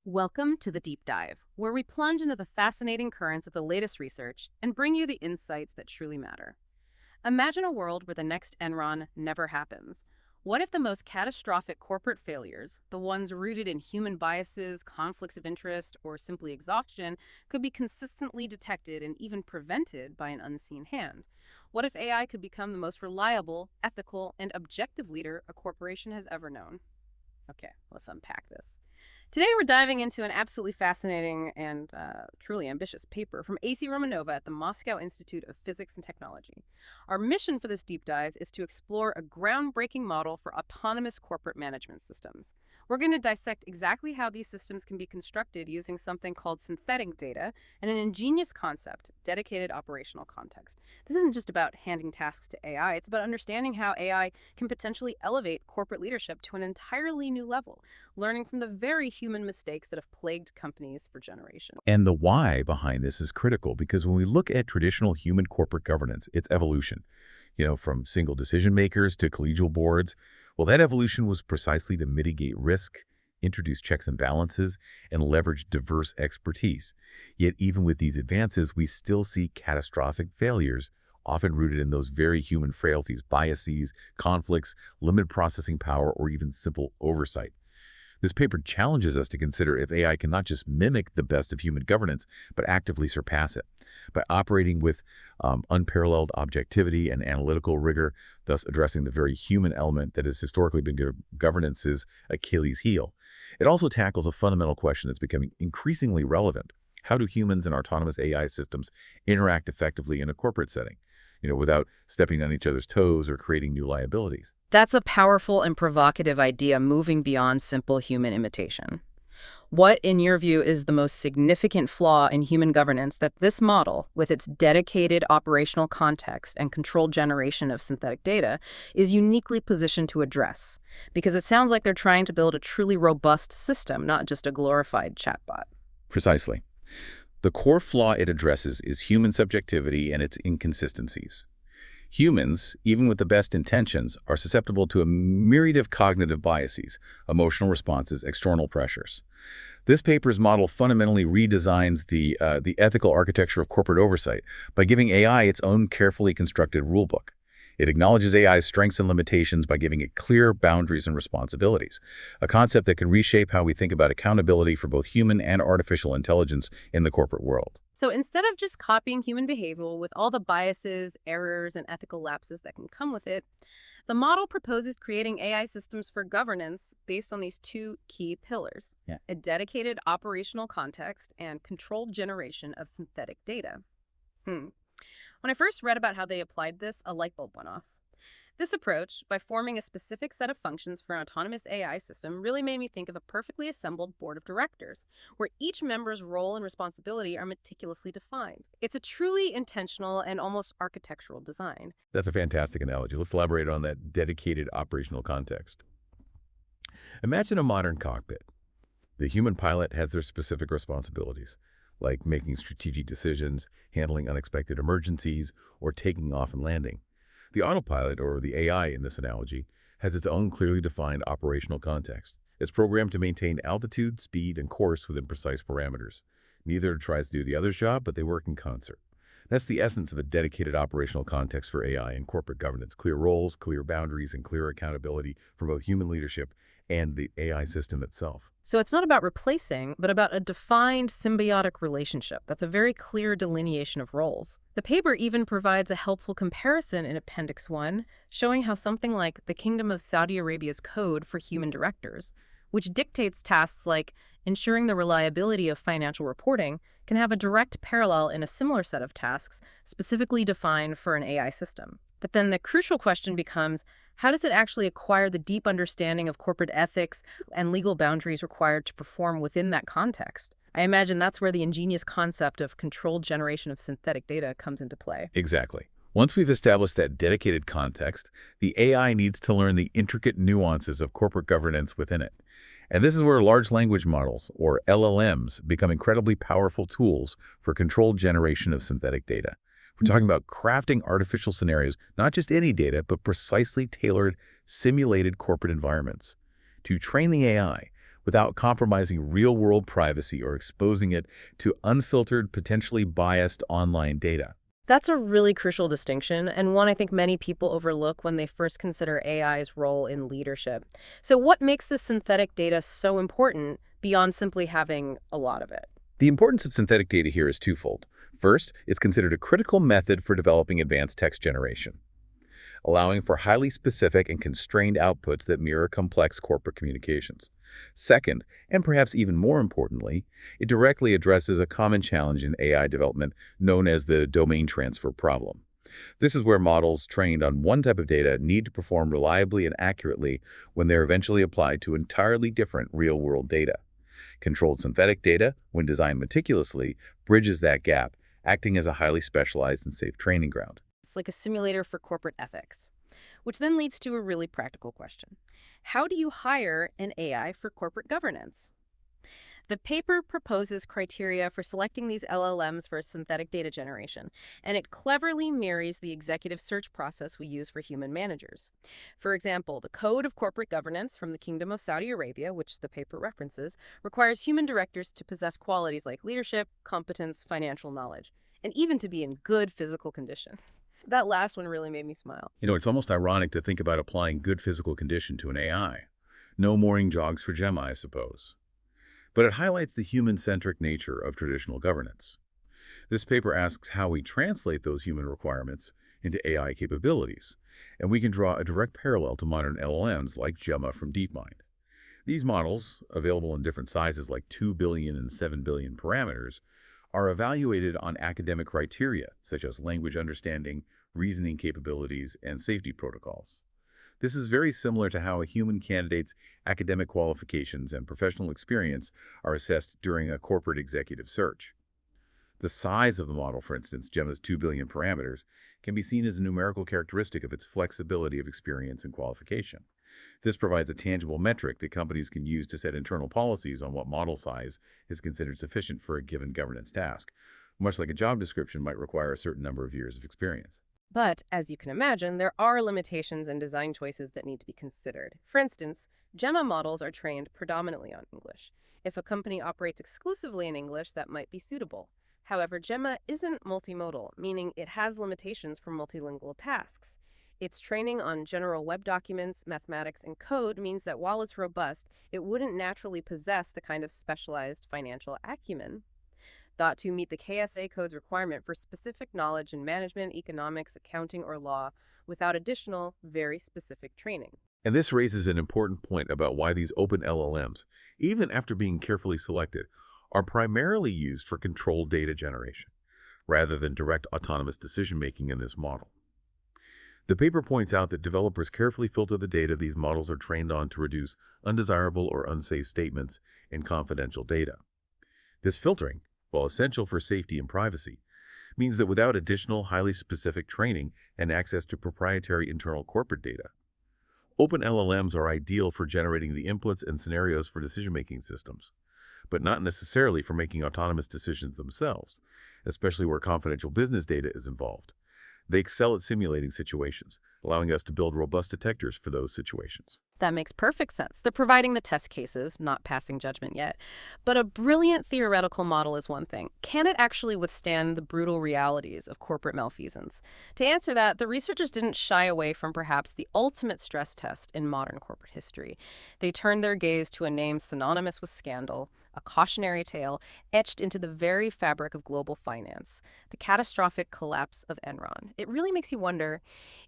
Welcome to the Deep Dive, where we plunge into the fascinating currents of the latest research and bring you the insights that truly matter. Imagine a world where the next Enron never happens. What if the most catastrophic corporate failures, the ones rooted in human biases, conflicts of interest, or simply exhaustion, could be consistently detected and even prevented by an unseen hand? What if AI could become the most reliable, ethical, and objective leader a corporation has ever known? Okay, let's unpack this. Today, we're diving into an absolutely fascinating and truly ambitious paper from AC Romanova at the Moscow Institute of Physics and Technology. Our mission for this deep dive is to explore a groundbreaking model for autonomous corporate management systems. We're going to dissect exactly how these systems can be constructed using something called synthetic data and an ingenious concept, dedicated operational context. This isn't just about handing tasks to AI, it's about understanding how AI can potentially elevate corporate leadership to an entirely new level, learning from the very human mistakes that have plagued companies for generations. And the why behind this is critical because when we look at traditional human corporate governance, it's evolution. From single decision makers to collegial boards. Well, that evolution was precisely to mitigate risk, introduce checks and balances, and leverage diverse expertise. Yet even with these advances, we still see catastrophic failures, often rooted in those very human frailties, biases, conflicts, limited processing power, or even simple oversight. This paper challenges us to consider if AI can not just mimic the best of human governance, but actively surpass it. By operating with unparalleled objectivity and analytical rigor, thus addressing the very human element that has historically been governance's Achilles heel. It also tackles a fundamental question that's becoming increasingly relevant. How do humans and autonomous AI systems interact effectively in a corporate setting? Without stepping on each other's toes or creating new liabilities. That's a powerful and provocative idea, moving beyond simple human imitation. What, in your view, is the most significant flaw in human governance that this model, with its dedicated operational context and controlled generation of synthetic data, is uniquely positioned to address? Because it sounds like they're trying to build a truly robust system, not just a glorified chatbot. Precisely. The core flaw it addresses is human subjectivity and its inconsistencies. Humans, even with the best intentions, are susceptible to a myriad of cognitive biases, emotional responses, external pressures. This paper's model fundamentally redesigns the ethical architecture of corporate oversight by giving AI its own carefully constructed rulebook. It acknowledges AI's strengths and limitations by giving it clear boundaries and responsibilities, a concept that can reshape how we think about accountability for both human and artificial intelligence in the corporate world. So instead of just copying human behavior with all the biases, errors, and ethical lapses that can come with it, the model proposes creating AI systems for governance based on these two key pillars: a dedicated operational context and controlled generation of synthetic data. When I first read about how they applied this, a light bulb went off. This approach, by forming a specific set of functions for an autonomous AI system, really made me think of a perfectly assembled board of directors, where each member's role and responsibility are meticulously defined. It's a truly intentional and almost architectural design. That's a fantastic analogy. Let's elaborate on that dedicated operational context. Imagine a modern cockpit. The human pilot has their specific responsibilities, like making strategic decisions, handling unexpected emergencies, or taking off and landing. The autopilot, or the AI in this analogy, has its own clearly defined operational context. It's programmed to maintain altitude, speed, and course within precise parameters. Neither tries to do the other's job, but they work in concert. That's the essence of a dedicated operational context for AI and corporate governance: clear roles, clear boundaries, and clear accountability for both human leadership and the AI system itself. So it's not about replacing, but about a defined symbiotic relationship. That's a very clear delineation of roles. The paper even provides a helpful comparison in Appendix 1, showing how something like the Kingdom of Saudi Arabia's Code for Human Directors, which dictates tasks like ensuring the reliability of financial reporting, can have a direct parallel in a similar set of tasks specifically defined for an AI system. But then the crucial question becomes, how does it actually acquire the deep understanding of corporate ethics and legal boundaries required to perform within that context? I imagine that's where the ingenious concept of controlled generation of synthetic data comes into play. Exactly. Once we've established that dedicated context, the AI needs to learn the intricate nuances of corporate governance within it. And this is where large language models, or LLMs, become incredibly powerful tools for controlled generation of synthetic data. We're talking about crafting artificial scenarios, not just any data, but precisely tailored, simulated corporate environments. To train the AI, without compromising real-world privacy or exposing it to unfiltered, potentially biased online data. That's a really crucial distinction, and one I think many people overlook when they first consider AI's role in leadership. So what makes this synthetic data so important beyond simply having a lot of it? The importance of synthetic data here is twofold. First, it's considered a critical method for developing advanced text generation, allowing for highly specific and constrained outputs that mirror complex corporate communications. Second, and perhaps even more importantly, it directly addresses a common challenge in AI development known as the domain transfer problem. This is where models trained on one type of data need to perform reliably and accurately when they're eventually applied to entirely different real-world data. Controlled synthetic data, when designed meticulously, bridges that gap, acting as a highly specialized and safe training ground. It's like a simulator for corporate ethics, which then leads to a really practical question. How do you hire an AI for corporate governance? The paper proposes criteria for selecting these LLMs for synthetic data generation, and it cleverly mirrors the executive search process we use for human managers. For example, the Code of Corporate Governance from the Kingdom of Saudi Arabia, which the paper references, requires human directors to possess qualities like leadership, competence, financial knowledge, and even to be in good physical condition. That last one really made me smile. It's almost ironic to think about applying good physical condition to an AI. No morning jogs for Gemma, I suppose. But it highlights the human-centric nature of traditional governance. This paper asks how we translate those human requirements into AI capabilities, and we can draw a direct parallel to modern LLMs like Gemma from DeepMind. These models, available in different sizes like 2 billion and 7 billion parameters, are evaluated on academic criteria such as language understanding, reasoning capabilities, and safety protocols. This is very similar to how a human candidate's academic qualifications and professional experience are assessed during a corporate executive search. The size of the model, for instance, Gemma's 2 billion parameters, can be seen as a numerical characteristic of its flexibility of experience and qualification. This provides a tangible metric that companies can use to set internal policies on what model size is considered sufficient for a given governance task, much like a job description might require a certain number of years of experience. But, as you can imagine, there are limitations and design choices that need to be considered. For instance, Gemma models are trained predominantly on English. If a company operates exclusively in English, that might be suitable. However, Gemma isn't multimodal, meaning it has limitations for multilingual tasks. Its training on general web documents, mathematics, and code means that while it's robust, it wouldn't naturally possess the kind of specialized financial acumen thought to meet the KSA Code's requirement for specific knowledge in management, economics, accounting, or law without additional, very specific training. And this raises an important point about why these open LLMs, even after being carefully selected, are primarily used for controlled data generation, rather than direct autonomous decision-making in this model. The paper points out that developers carefully filter the data these models are trained on to reduce undesirable or unsafe statements in confidential data. This filtering, while essential for safety and privacy, means that without additional highly specific training and access to proprietary internal corporate data, open LLMs are ideal for generating the inputs and scenarios for decision-making systems, but not necessarily for making autonomous decisions themselves, especially where confidential business data is involved. They excel at simulating situations, allowing us to build robust detectors for those situations. That makes perfect sense. They're providing the test cases, not passing judgment yet. But a brilliant theoretical model is one thing. Can it actually withstand the brutal realities of corporate malfeasance? To answer that, the researchers didn't shy away from perhaps the ultimate stress test in modern corporate history. They turned their gaze to a name synonymous with scandal, a cautionary tale etched into the very fabric of global finance, the catastrophic collapse of Enron. It really makes you wonder,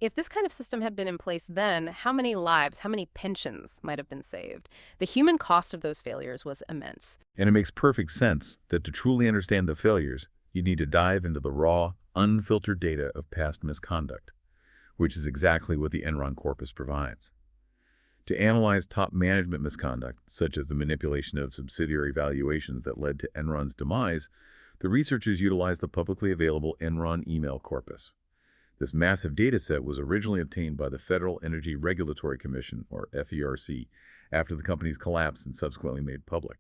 if this kind of system had been in place then, how many lives, how many pensions might have been saved? The human cost of those failures was immense. And it makes perfect sense that to truly understand the failures, you need to dive into the raw, unfiltered data of past misconduct, which is exactly what the Enron corpus provides. To analyze top management misconduct, such as the manipulation of subsidiary valuations that led to Enron's demise, the researchers utilized the publicly available Enron email corpus. This massive data set was originally obtained by the Federal Energy Regulatory Commission, or FERC, after the company's collapse and subsequently made public.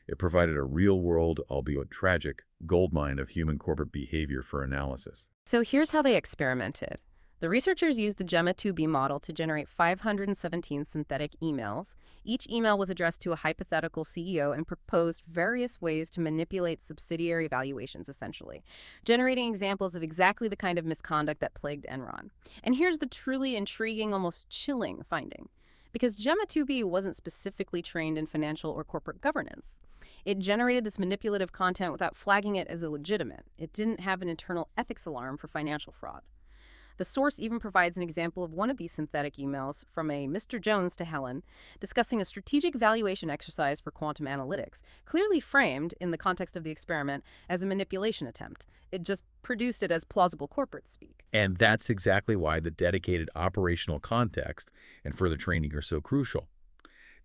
It provided a real-world, albeit tragic, goldmine of human corporate behavior for analysis. So here's how they experimented. The researchers used the Gemma 2B model to generate 517 synthetic emails. Each email was addressed to a hypothetical CEO and proposed various ways to manipulate subsidiary valuations, essentially, generating examples of exactly the kind of misconduct that plagued Enron. And here's the truly intriguing, almost chilling finding. Because Gemma 2B wasn't specifically trained in financial or corporate governance. It generated this manipulative content without flagging it as illegitimate. It didn't have an internal ethics alarm for financial fraud. The source even provides an example of one of these synthetic emails from a Mr. Jones to Helen, discussing a strategic valuation exercise for quantum analytics, clearly framed, in the context of the experiment, as a manipulation attempt. It just produced it as plausible corporate speak. And that's exactly why the dedicated operational context and further training are so crucial.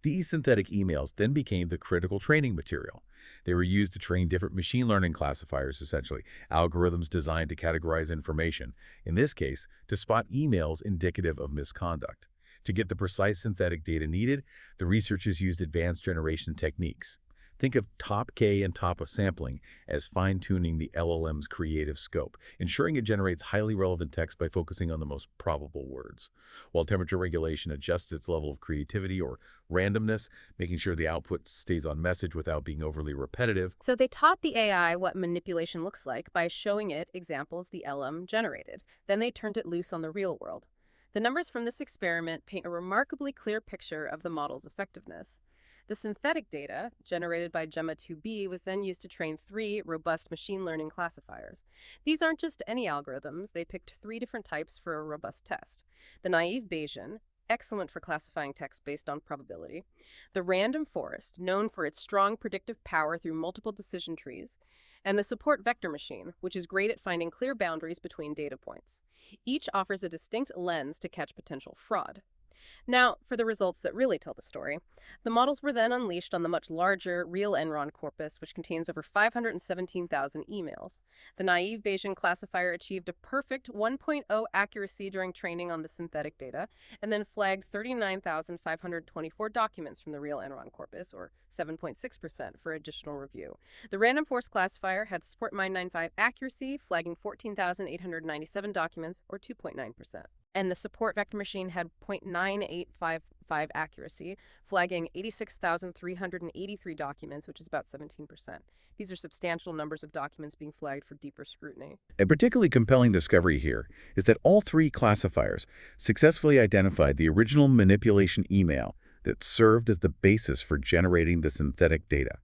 These synthetic emails then became the critical training material. They were used to train different machine learning classifiers, essentially, algorithms designed to categorize information, in this case, to spot emails indicative of misconduct. To get the precise synthetic data needed, the researchers used advanced generation techniques. Think of top K and top of sampling as fine-tuning the LLM's creative scope, ensuring it generates highly relevant text by focusing on the most probable words, while temperature regulation adjusts its level of creativity or randomness, making sure the output stays on message without being overly repetitive. So they taught the AI what manipulation looks like by showing it examples the LM generated. Then they turned it loose on the real world. The numbers from this experiment paint a remarkably clear picture of the model's effectiveness. The synthetic data, generated by Gemma 2B, was then used to train 3 robust machine learning classifiers. These aren't just any algorithms. They picked 3 different types for a robust test. The naive Bayesian, excellent for classifying text based on probability. The random forest, known for its strong predictive power through multiple decision trees. And the support vector machine, which is great at finding clear boundaries between data points. Each offers a distinct lens to catch potential fraud. Now, for the results that really tell the story, the models were then unleashed on the much larger real Enron corpus, which contains over 517,000 emails. The naive Bayesian classifier achieved a perfect 1.0 accuracy during training on the synthetic data, and then flagged 39,524 documents from the real Enron corpus, or 7.6%, for additional review. The random forest classifier had support 995 accuracy, flagging 14,897 documents, or 2.9%. And the support vector machine had 0.9855 accuracy, flagging 86,383 documents, which is about 17%. These are substantial numbers of documents being flagged for deeper scrutiny. A particularly compelling discovery here is that all 3 classifiers successfully identified the original manipulation email that served as the basis for generating the synthetic data.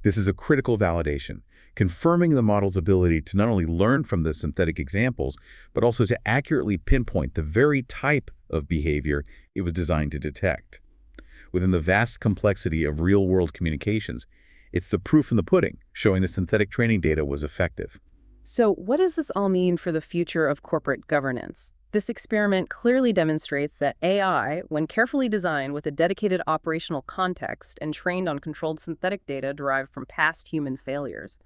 This is a critical validation, confirming the model's ability to not only learn from the synthetic examples, but also to accurately pinpoint the very type of behavior it was designed to detect. Within the vast complexity of real-world communications, it's the proof in the pudding, showing the synthetic training data was effective. So what does this all mean for the future of corporate governance? This experiment clearly demonstrates that AI, when carefully designed with a dedicated operational context and trained on controlled synthetic data derived from past human failures,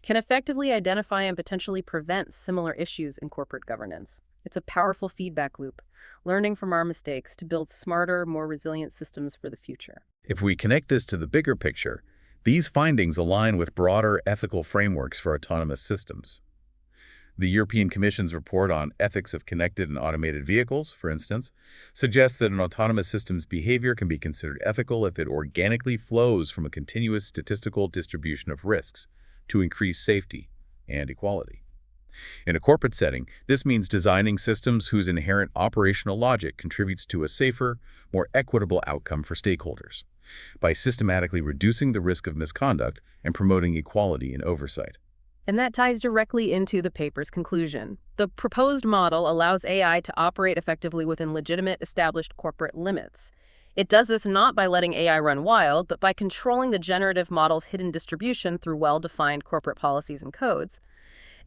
can effectively identify and potentially prevent similar issues in corporate governance. It's a powerful feedback loop, learning from our mistakes to build smarter, more resilient systems for the future. If we connect this to the bigger picture, these findings align with broader ethical frameworks for autonomous systems. The European Commission's report on ethics of connected and automated vehicles, for instance, suggests that an autonomous system's behavior can be considered ethical if it organically flows from a continuous statistical distribution of risks to increase safety and equality. In a corporate setting, this means designing systems whose inherent operational logic contributes to a safer, more equitable outcome for stakeholders, by systematically reducing the risk of misconduct and promoting equality in oversight. And that ties directly into the paper's conclusion. The proposed model allows AI to operate effectively within legitimate, established corporate limits. It does this not by letting AI run wild, but by controlling the generative model's hidden distribution through well-defined corporate policies and codes.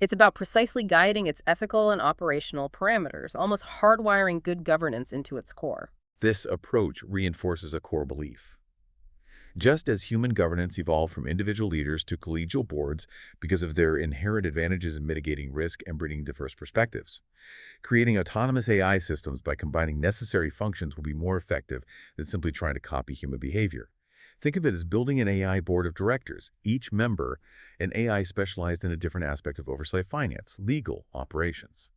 It's about precisely guiding its ethical and operational parameters, almost hardwiring good governance into its core. This approach reinforces a core belief. Just as human governance evolved from individual leaders to collegial boards because of their inherent advantages in mitigating risk and bringing diverse perspectives, creating autonomous AI systems by combining necessary functions will be more effective than simply trying to copy human behavior. Think of it as building an AI board of directors, each member an AI specialized in a different aspect of oversight finance, legal, operations.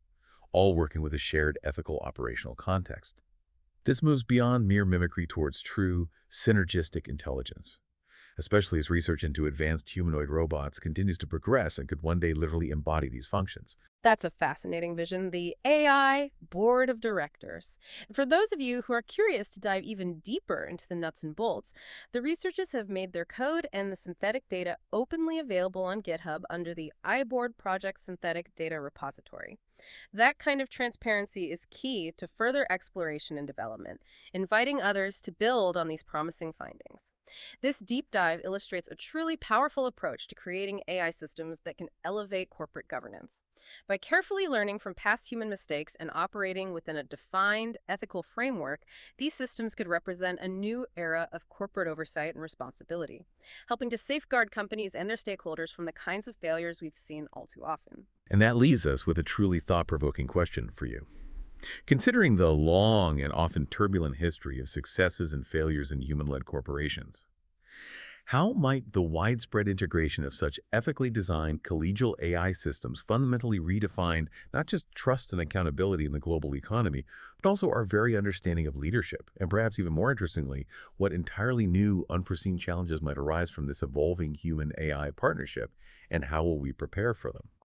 all working with a shared ethical operational context. This moves beyond mere mimicry towards true, synergistic intelligence, especially as research into advanced humanoid robots continues to progress and could one day literally embody these functions. That's a fascinating vision, the AI Board of Directors. For those of you who are curious to dive even deeper into the nuts and bolts, the researchers have made their code and the synthetic data openly available on GitHub under the iBoard Project Synthetic Data Repository. That kind of transparency is key to further exploration and development, inviting others to build on these promising findings. This deep dive illustrates a truly powerful approach to creating AI systems that can elevate corporate governance. By carefully learning from past human mistakes and operating within a defined ethical framework, these systems could represent a new era of corporate oversight and responsibility, helping to safeguard companies and their stakeholders from the kinds of failures we've seen all too often. And that leaves us with a truly thought-provoking question for you. Considering the long and often turbulent history of successes and failures in human-led corporations, how might the widespread integration of such ethically designed collegial AI systems fundamentally redefine not just trust and accountability in the global economy, but also our very understanding of leadership? And perhaps even more interestingly, what entirely new, unforeseen challenges might arise from this evolving human-AI partnership, and how will we prepare for them?